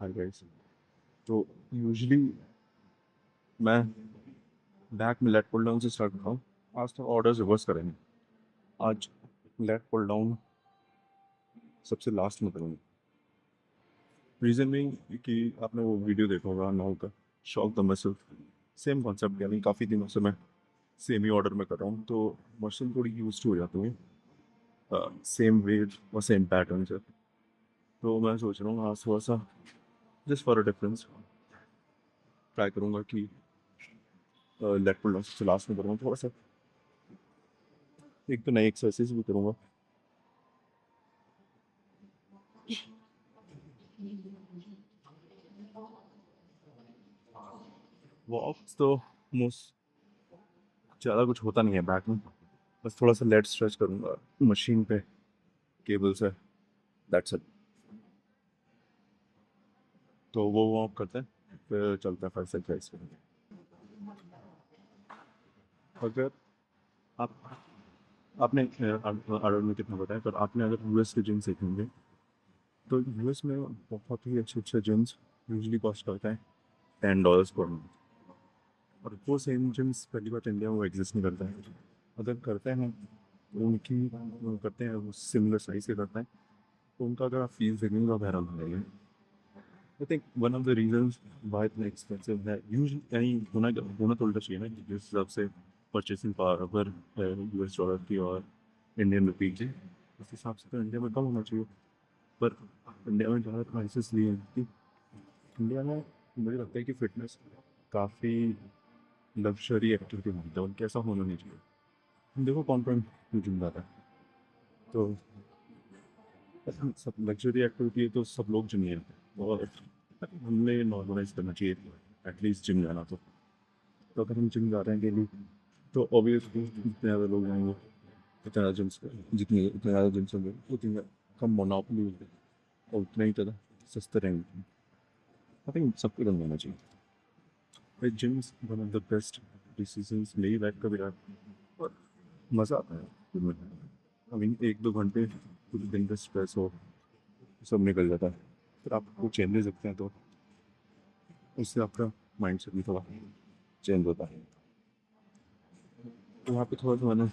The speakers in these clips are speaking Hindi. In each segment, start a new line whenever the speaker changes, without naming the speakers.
Hi guys. तो यूजुअली मैं बैक में लेट पुल डाउन से स्टार्ट करता हूँ। आज तो ऑर्डर रिवर्स करेंगे। आज लेट पुल डाउन सबसे लास्ट में करूँगा। रीज़न नहीं कि आपने वो वीडियो देखा होगा नाउ का shock the muscle. Same concept, यानी काफ़ी दिनों से मैं सेम ही ऑर्डर में कर रहा हूँ, तो मसल थोड़ी यूज हो जाती है सेम वेट और सेम पैटर्न से। तो मैं सोच रहा हूँ आज थोड़ा सा just for a difference try करूँगा कि लेट पुल डाउन सबसे लास्ट में करूँगा। थोड़ा सा एक तो नई एक्सरसाइज भी करूँगा। वॉक्स तो मोस्ट ज़्यादा कुछ होता नहीं है बैक में, बस थोड़ा सा लेट स्ट्रेच करूँगा मशीन पे केबल से, दैट्स इट। तो वो वॉक करते हैं, फिर चलते हैं फर्स्ट एक्सरसाइज पे। अगर आप आपने आर्डर में कितना बताया, पर आपने अगर यूएस के जिम सीखेंगे तो यूएस में बहुत ही अच्छे अच्छे जिम्स यूजली कॉस्ट करते हैं $10 पर मंथ। और वो सेम जिम्स पहली बात इंडिया में वो एग्जिस्ट नहीं करता है। अगर करते हैं तो उनकी करते हैं वो सिमिलर साइज के करते हैं, तो उनका अगर आप फीस देखेंगे तो आप हैरान हो जाएंगे। I think one of the reasons Y इतना एक्सपेंसिव है यूज यानी होना तो उल्टा चाहिए ना, कि जिस हिसाब से परचेसिंग पावर अगर यूएस डॉलर की और इंडियन रुपी की, उस हिसाब से तो इंडिया में कम होना चाहिए। पर इंडिया में ज़्यादा प्राइसेस लिए हैं कि इंडिया में मुझे लगता है कि फिटनेस काफ़ी लग्जरी एक्टिविटी मानता है, उनके ऐसा होना नहीं चाहिए। देखो कौन कौन जिम जाता है, तो ऐसा सब लग्जरी एक्टिविटी है तो सब लोग जिम नहीं आते, और हमने नॉर्मलाइज करना चाहिए एटलीस्ट जिम जाना। तो अगर हम जिम जा रहे हैं डेली, तो ऑब्वियसली जितने ज़्यादा लोग जाएंगे उतने ज़्यादा जिम्स, जितनी उतने ज़्यादा जिम्स होंगे उतनी कम मोनोपोली होगी और उतना ही ज़्यादा सस्ते रहेंगे। आई थिंक सबको डन होना चाहिए भाई। Gym is one of the best decisions मेरी लाइफ का भी रहा है। और मज़ा आता है जिम में। आई मीन 1-2 घंटे पूरे दिन का स्ट्रेस हो सब निकल जाता है, फिर आपको चेंजेस दिखते हैं, तो उससे आपका माइंड सेट भी थोड़ा चेंज होता है। तो वहाँ पे थोड़ा सा मैंने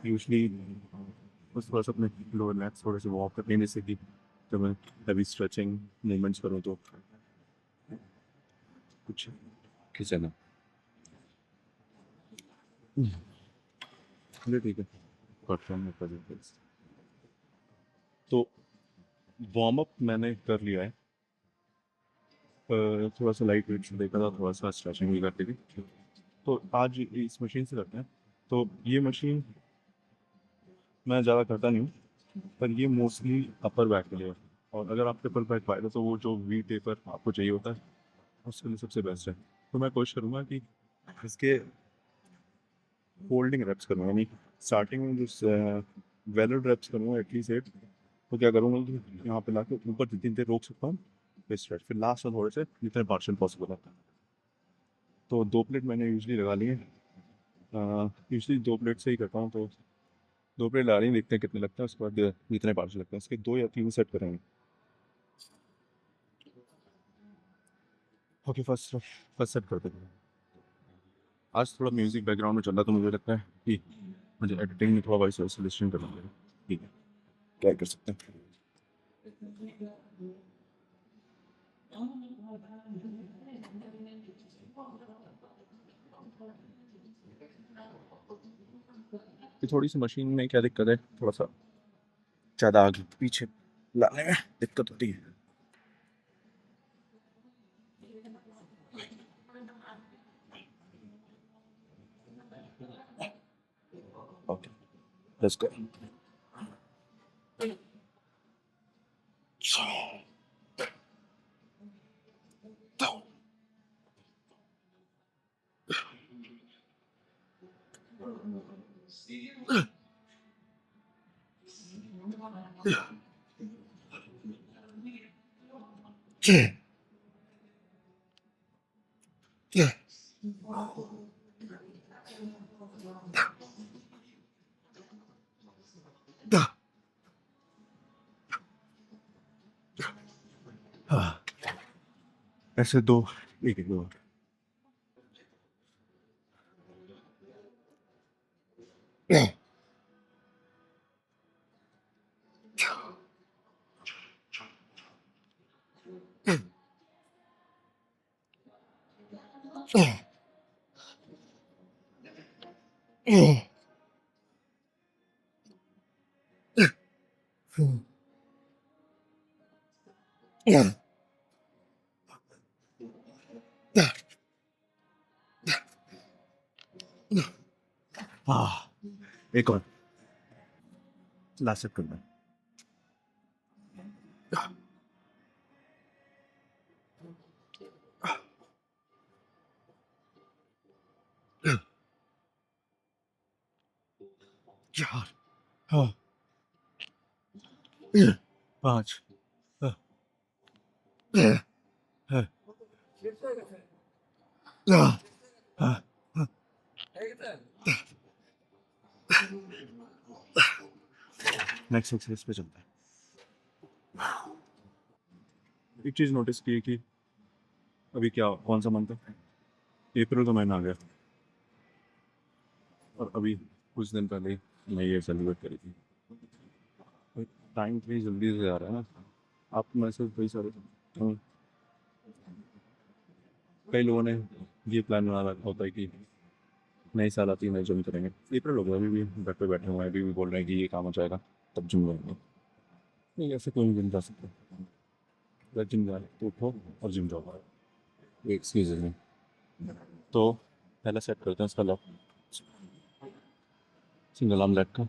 यूजली बस थोड़ा सा अपने लोअर लेग्स थोड़े से वॉक करने, जैसे कि जब मैं हैवी स्ट्रेचिंग मूवमेंट्स करूँ तो कुछ खिंचना। चलिए ठीक है, करता हूँ मैं प्रेजेंट। तो वार्म अप मैंने कर लिया है, थोड़ा सा लाइट वेट देखा था, थोड़ा सा स्ट्रेचिंग भी करती थी। तो आज इस मशीन से करते हैं। तो ये मशीन मैं ज़्यादा करता नहीं हूँ, पर ये मोस्टली अपर बैक के लिए है। और अगर आप ट्रिपल बैक पाए तो वो जो वी टेपर आपको चाहिए होता है उसके लिए सबसे बेस्ट है। तो मैं कोशिश करूँगा कि इसके होल्डिंग रेप्स करूँगा, यानी स्टार्टिंग में जो वैलिड रेप्स करूँगा एटलीस्ट 8। तो क्या करूँगा कि यहाँ पे लाके ऊपर जितनी देर रोक सकता हूँ फिर स्ट्रेच, फिर लास्ट में थोड़े से जितने पार्शियल पॉसिबल है। तो 2 प्लेट मैंने यूजली लगा ली है, यूजली 2 प्लेट से ही करता हूँ। तो 2 प्लेट ला रही हैं, देखते हैं कितने लगता है, उसके बाद जितने पार्शियल लगते हैं उसके 2 या 3 सेट करेंगे। ओके, फर्स्ट फर्स्ट सेट करते हैं। आज थोड़ा म्यूजिक बैकग्राउंड में चल रहा, तो मुझे लगता है कि मुझे एडिटिंग में थोड़ा वॉइस आइसोलेशन करना पड़ेगा। ठीक है, क्या कर सकते हैं। ये थोड़ी सी मशीन में क्या दिक्कत है, थोड़ा सा ज़्यादा आगे पीछे लाने में दिक्कत होती है। Okay, let's go. हाँ, ऐसे दो, एक एक दो। हाँ, एक और लास्ट सेट करना है। 4, हाँ, 5, हाँ, हाँ, हाँ, हाँ, नेक्स्ट एक्सरसाइज पे चलता है। एक चीज नोटिस की है कि अभी क्या कौन सा मंथ है, अप्रैल का महीना आ गया और अभी कुछ दिन पहले मैं ये सेलिब्रेट करी थी। टाइम इतनी जल्दी से आ रहा है ना, आप में से कई सारे कई लोगों ने ये प्लान बना रखा होता है कि नई साल आती है नई जिम करेंगे। अप्रैल हो गया, अभी भी घर पे बैठे हुए हैं, अभी भी बोल रहे हैं कि ये काम हो जाएगा तब जिम जाएंगे। नहीं, ऐसे कोई जिम जा सकता है। अगर जिम जाए तो उठो और जिम जाओ, ये एक्सक्यूज नहीं। तो पहले सेट करते हैं इसका लेफ्ट सिंगल आर्म लेग का।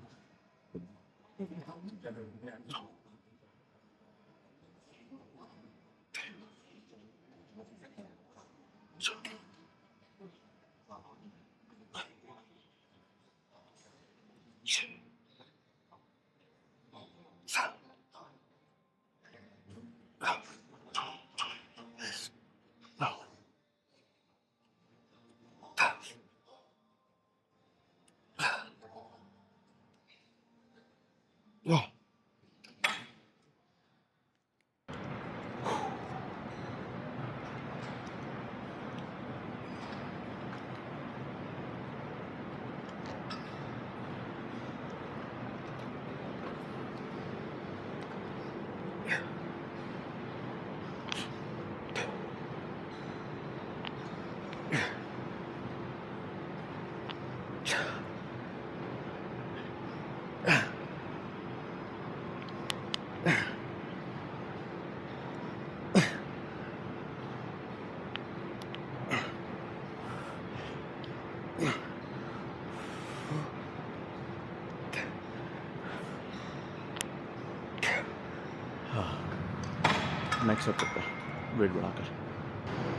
नेक्स्ट सेट करते हैं वेट बढ़ाकर।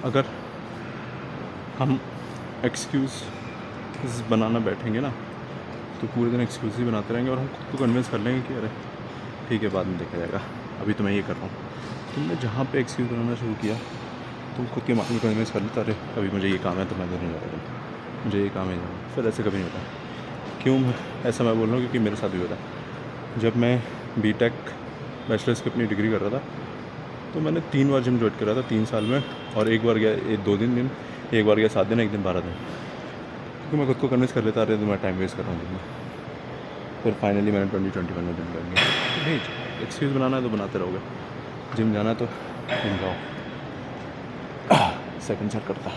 अगर हम एक्सक्यूज बनाना बैठेंगे ना तो पूरे दिन एक्सक्यूज ही बनाते रहेंगे और हम खुद को कन्विंस कर लेंगे कि अरे ठीक है बाद में देखा जाएगा, अभी तो मैं ये कर रहा हूँ। तुमने जहाँ पे एक्सक्यूज़ बनाना शुरू किया तुम खुद के माइंड को कन्विंस कर लेता, अरे अभी मुझे ये काम है तो मैं तो नहीं जा रहा, मुझे ये काम है जाना। फिर ऐसे कभी नहीं होता। क्यों ऐसा मैं बोल रहा हूँ? क्योंकि मेरे साथ भी होता है। जब मैं बीटेक बैचलर्स की अपनी डिग्री कर रहा था तो मैंने 3 बार जिम ज्वाइन करा था 3 साल में, और एक बार गया 2 दिन, एक बार गया 7 दिन, एक दिन 12 दिन, क्योंकि मैं खुद को कन्विंस कर लेता, रहे तो मैं टाइम वेस्ट कर रहा हूँ जिम में। फिर फाइनली मैंने 2021 में जिम कर लिया। नहीं, एक्सक्यूज़ बनाना है तो बनाते रहोगे, जिम जाना है तो जिम जाओ। सेकंड सेट करता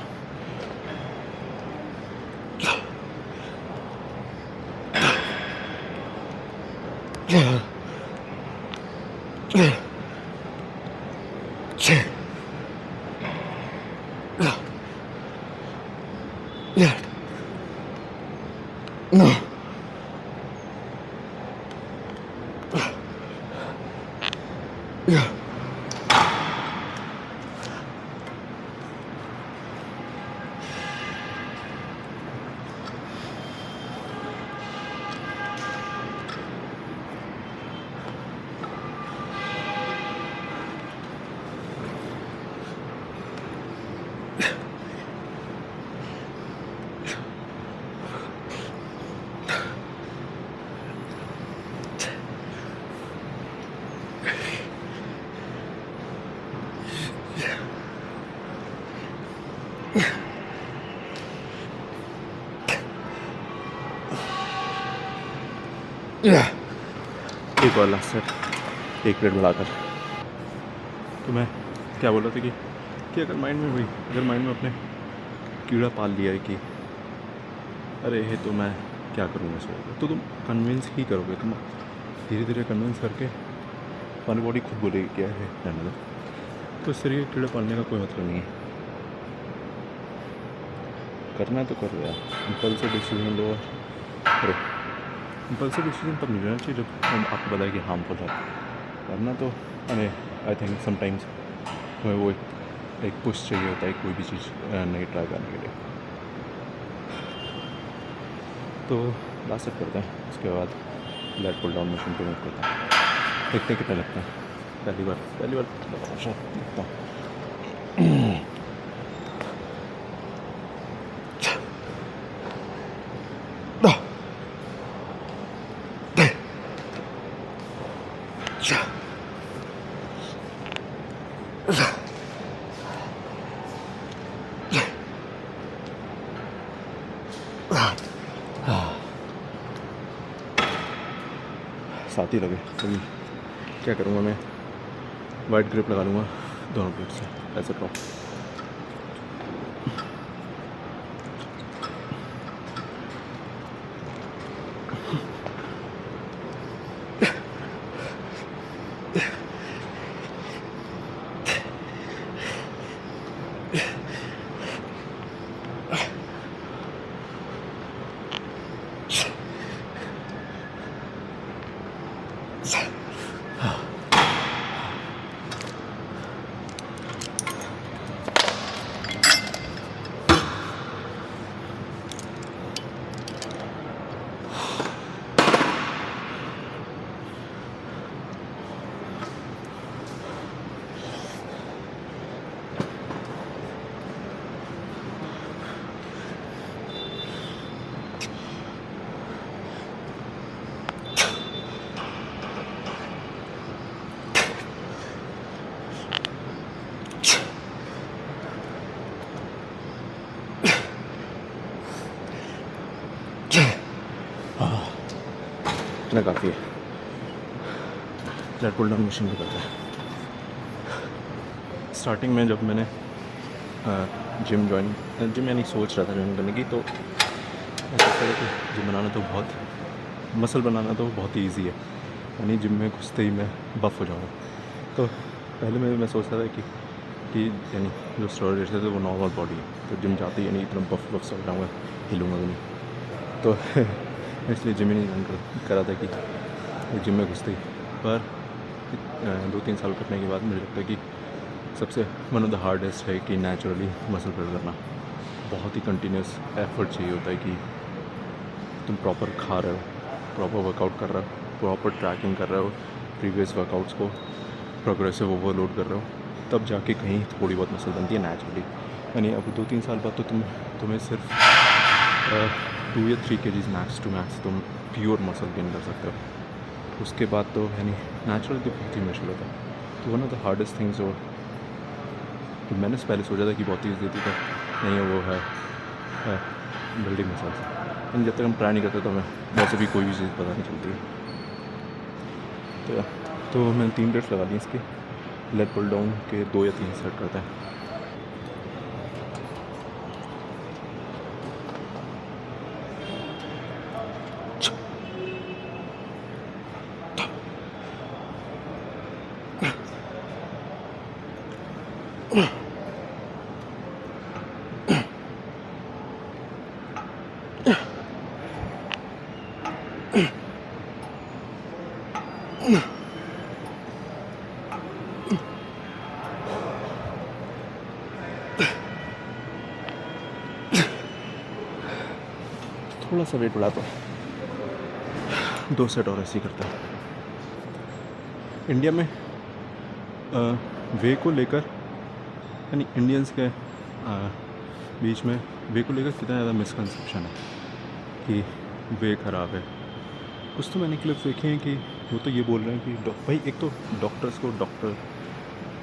एक और लास्ट सेट, एक प्लेट बढ़ाकर। तो मैं क्या बोल रहा था कि अगर माइंड में अपने कीड़ा पाल लिया है कि अरे ये तो मैं क्या करूँगा इसको, तो तुम कन्विंस ही करोगे, तुम धीरे धीरे कन्विंस करके हमारी बॉडी खुद बोलेगी क्या है रहने दो। तो इस तरीके कीड़े पालने का कोई मतलब नहीं है। करना तो करो यार, इम्पल्सिव डिसीजन लो। अरे इम्पल्सिव डिसीजन तब नहीं लेना चाहिए जब आपको पता है कि हार्मफुल है। करना तो आई थिंक समटाइम्स हमें वो एक पुश चाहिए होता है कोई भी चीज़ नई ट्राई करने के लिए। तो लास्ट सेट करते हैं, उसके बाद लेट पुल डाउन मशीन पे मूव करते हैं, देखते हैं कितना लगता है। पहली बार लगता हूँ। साथ ही लगे तो क्या करूँगा, मैं वाइट ग्रिप लगा लूँगा दोनों प्लेट से, ऐसे टॉप। इतना काफ़ी है। लेट पुल डाउन मशीन भी करता है। स्टार्टिंग में जब मैंने जिम यानी सोच रहा था ज्वाइन करने की, तो ऐसा लगा कि जिम बनाना तो मसल बनाना तो बहुत ही ईजी है, यानी जिम में घुसते ही मैं बफ़ हो जाऊँगा। तो पहले मैं सोचता था कि यानी जो स्टेरॉइड्स थे वो नॉर्मल बॉडी है, तो जिम जाते ही यानी इतना बफ़ हो जाऊँगा, हिलूँगा भी नहीं। तो इसलिए जिम ही नहीं ज्वाइन करा था कि जिम में घुसते ही। पर 2-3 साल करने के बाद मुझे लगता है कि सबसे वन ऑफ द हार्डेस्ट है कि नेचुरली मसल बिल्ड करना। बहुत ही कंटिन्यूस एफर्ट चाहिए होता है कि तुम प्रॉपर खा रहे हो, प्रॉपर वर्कआउट कर रहे हो, प्रॉपर ट्रैकिंग कर रहे हो, प्रीवियस वर्कआउट्स को प्रोग्रेसिव ओवरलोड कर रहे हो, तब जाके कहीं थोड़ी बहुत मसल बनती है नेचुरली। यानी अब 2-3 साल बाद तो तुम्हें सिर्फ 2 या 3 kg मैक्स टू मैक्स तुम प्योर मसल गेन कर सकते हो। उसके बाद तो यानी नेचुरल तो बहुत ही मुश्किल होता है। तो one of the hardest things जो मैंने पहले सोचा था कि बहुत ही ईजी थी, नहीं है, वो है बिल्डिंग मसल्स। लेकिन जब तक हम ट्राई नहीं करते तो हमें वैसे भी कोई भी चीज़ पता नहीं चलती। तो मैंने 3 प्लेट्स लगा दी इसकी। लेट पुल डाउन के 2 या 3 सेट करता है। थोड़ा सा वेट बढ़ाता हूँ, 2 सेट और ऐसे ही करता है। इंडिया में वे को लेकर यानी इंडियंस के बीच में वे को लेकर कितना ज़्यादा मिसकंसेप्शन है कि वे ख़राब है। कुछ तो मैंने क्लिप्स देखे हैं कि वो तो ये बोल रहे हैं कि भाई एक तो डॉक्टर्स को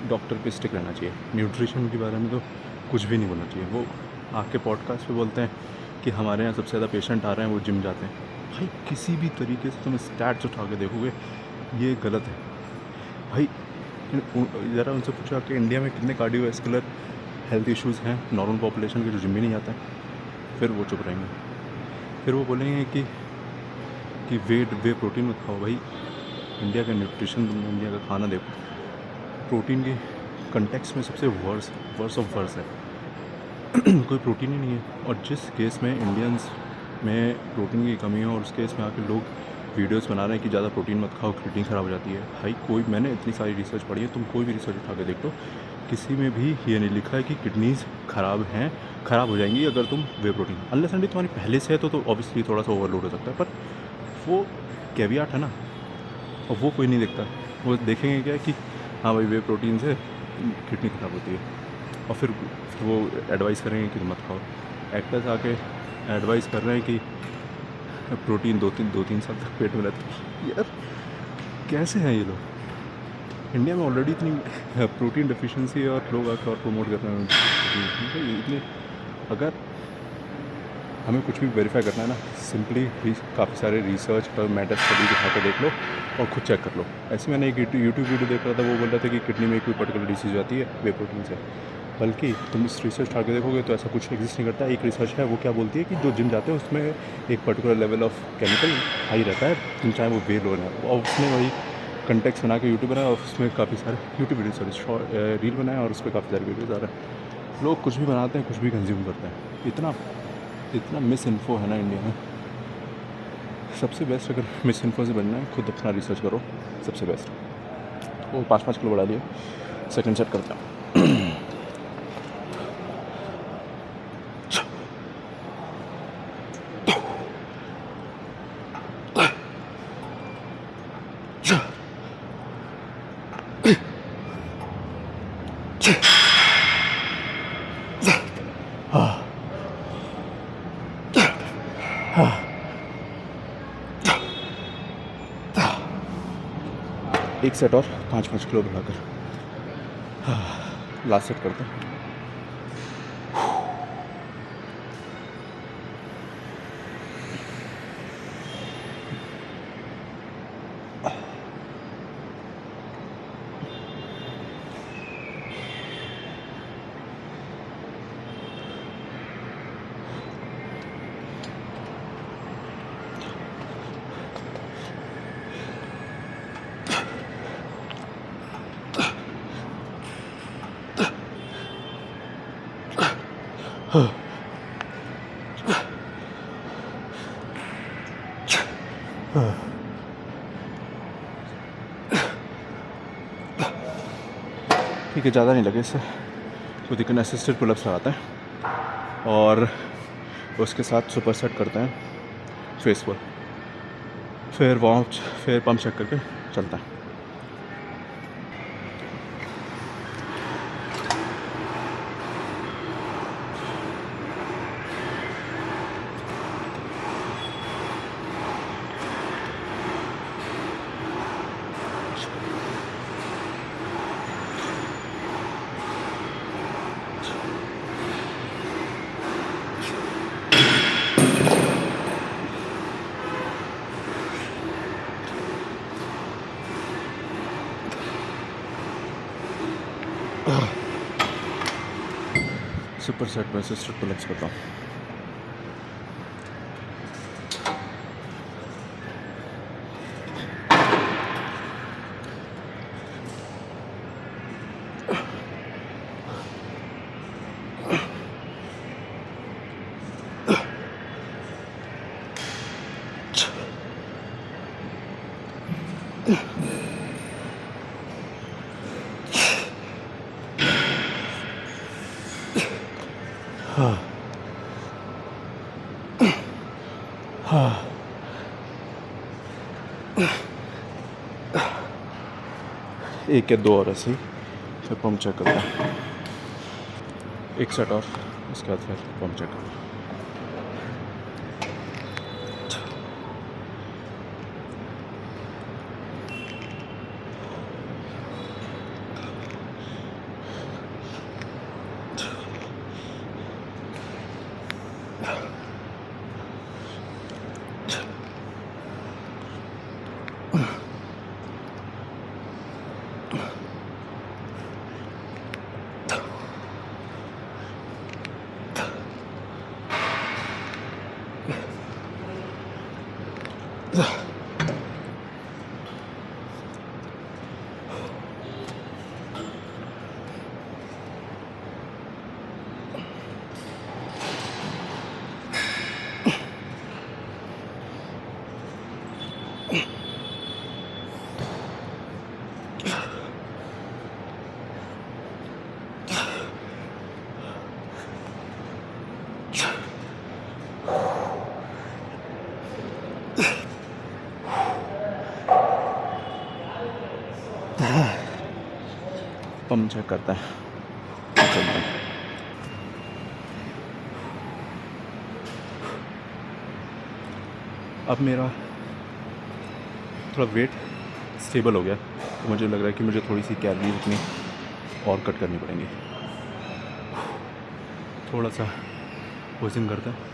डॉक्टर पे स्टिक रहना चाहिए, न्यूट्रिशन के बारे में तो कुछ भी नहीं बोलना चाहिए। वो आपके पॉडकास्ट पे बोलते हैं कि हमारे यहाँ सबसे ज़्यादा पेशेंट आ रहे हैं वो जिम जाते हैं, भाई किसी भी तरीके से तुम स्टैट्स उठा के देखोगे ये गलत है भाई। ज़रा उनसे पूछा कि इंडिया में कितने कार्डियोवैस्कुलर हेल्थ इश्यूज़ हैं नॉर्मल पॉपुलेशन के जो जिम भी नहीं आता है। फिर वो चुप रहेंगे, फिर वो बोलेंगे कि वे प्रोटीन मत खाओ। भाई इंडिया का न्यूट्रिशन, तुम इंडिया का खाना देखो, प्रोटीन के कंटेक्स में सबसे वर्स ऑफ वर्स है। कोई प्रोटीन ही नहीं है। और जिस केस में इंडियंस में प्रोटीन की कमी है और उस केस में आके लोग वीडियोस बना रहे हैं कि ज़्यादा प्रोटीन मत खाओ, किडनी ख़राब हो जाती है। भाई कोई, मैंने इतनी सारी रिसर्च पढ़ी है, तुम कोई भी रिसर्च उठा के देख लो, किसी में भी ये नहीं लिखा है कि किडनीज़ ख़राब हो जाएंगी अगर तुम वे प्रोटीन, अनलेस एंड तुम्हारी पहले से है तो ऑब्वियसली थोड़ा सा ओवरलोड हो सकता है, पर वो कैवियाट है ना, और वो कोई नहीं देखता। वो देखेंगे क्या कि हाँ भाई वे प्रोटीन से किडनी ख़राब होती है, और फिर वो एडवाइस करेंगे कि मत खाओ। एक्टर्स आके एडवाइस कर रहे हैं कि प्रोटीन दो तीन साल तक पेट में रहता है। यार कैसे हैं ये लोग? इंडिया में ऑलरेडी इतनी प्रोटीन डिफिशिएंसी है और लोग आकर और प्रमोट कर रहे हैं इतने। अगर हमें कुछ भी वेरीफाई करना है ना, सिंपली काफ़ी सारे रिसर्च पर मेटा स्टडी दिखा कर देख लो और खुद चेक कर लो। ऐसे मैंने एक यूट्यूब वीडियो देख रहा था, वो बोल रहा था कि किडनी में कोई पर्टिकुलर डिसीज़ आती है वे प्रोटीन से, बल्कि तुम इस रिसर्च उठा के देखोगे तो ऐसा कुछ एग्जिस्ट नहीं करता। एक रिसर्च है, वो क्या बोलती है कि जो जिम जाते हैं उसमें एक particular level of chemical high रहता है, तुम चाहे वो वे लो ना। और उसने वही कंटेक्स्ट बना के यूट्यूब बनाया और उसमें काफ़ी सारे यूट्यूब वीडियो रील बनाया और उस पर काफ़ी सारे वीडियोज़ आ रहे हैं। लोग कुछ भी बनाते हैं, कुछ भी कंज्यूम करते हैं। इतना मिस इन्फो है ना इंडिया में। सबसे बेस्ट अगर मिस इन्फो से बनना है, खुद अपना रिसर्च करो, सबसे बेस्ट। वो 5-5 किलो बढ़ा लिए, सेकंड सेट करता हूँ। एक सेट और 5-5 किलो बढ़ाकर लास्ट सेट करते हैं। ठीक है, ज़्यादा नहीं लगे इससे, तो दिक्कत असिस्टेड पुलअप्स लगाते हैं और उसके साथ सुपर सेट करते हैं फेस पर, फिर पंप चेक करके चलता है। सुपर सेट में असिस्टेड पुलअप्स करता हूँ। एक या दो और ऐसे ही, फिर पंप चेक करता है। एक सेट और, उसके बाद फिर पंप चेक करता है। पंप चेक करता है। चलता है। अब मेरा थोड़ा वेट स्टेबल हो गया, तो मुझे लग रहा है कि मुझे थोड़ी सी कैलोरीज अपनी और कट करनी पड़ेंगी। थोड़ा सा पोजिंग करता है।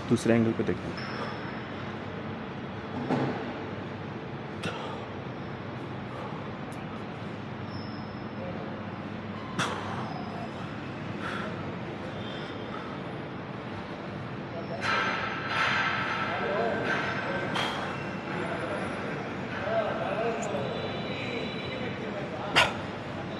दूसरे एंगल पे देखते हैं।